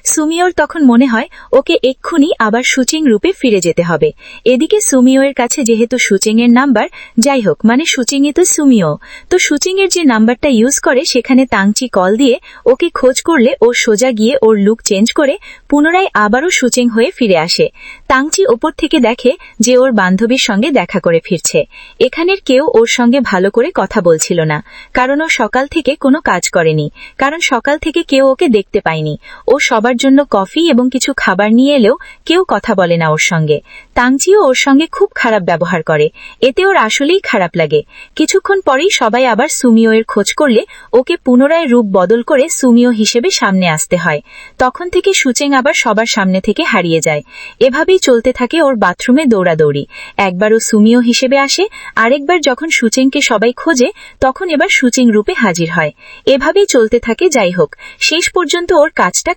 সুমিওর তখন মনে হয় ওকে এক্ষুনি আবার সুচিং রূপে ফিরে যেতে হবে। এদিকে সুমিওর কাছে যেহেতু সুচিং এর নাম্বার, যাই হোক মানে সুচিংই তো সুমিও, তো সুচিং এর যে নাম্বারটা ইউজ করে সেখানে তাংচি কল দিয়ে ওকে খোঁজ করলে ও সোজা গিয়ে ওর লুক চেঞ্জ করে পুনরায় আবারও সুচিং হয়ে ফিরে আসে। তাংচি ওপর থেকে দেখে যে ওর বান্ধবীর সঙ্গে দেখা করে ফিরছে। এখানের কেউ ওর সঙ্গে ভালো করে কথা বলছিল না, কারণ ও সকাল থেকে কোনো কাজ করেনি, কারণ সকাল থেকে কেউ ওকে দেখতে পায়নি। ও সবার জন্য কফি এবং কিছু খাবার নিয়ে এলেও কেউ কথা বলে না ওর সঙ্গে। তাংচিও ওর সঙ্গে খুব খারাপ ব্যবহার করে, এতে ওর আসলেই খারাপ লাগে। কিছুক্ষণ পরেই সবাই আবার সুমিও এর খোঁজ করলে ওকে পুনরায় রূপ বদল করে সুমিও হিসেবে সামনে আসতে হয়। তখন থেকে সুচেং আবার সবার সামনে থেকে হারিয়ে যায়। এভাবেই চলতে থাকে ওর বাথরুমে দৌড়াদৌড়ি। একবার ও সুমিও হিসেবে আসে, আরেকবার যখন সুচেংকে সবাই খোঁজে তখন এবার সুচিং রূপে হাজির হয়। এভাবেই চলতে থাকে। যাই হোক, শেষ পর্যন্ত ওর কাজটা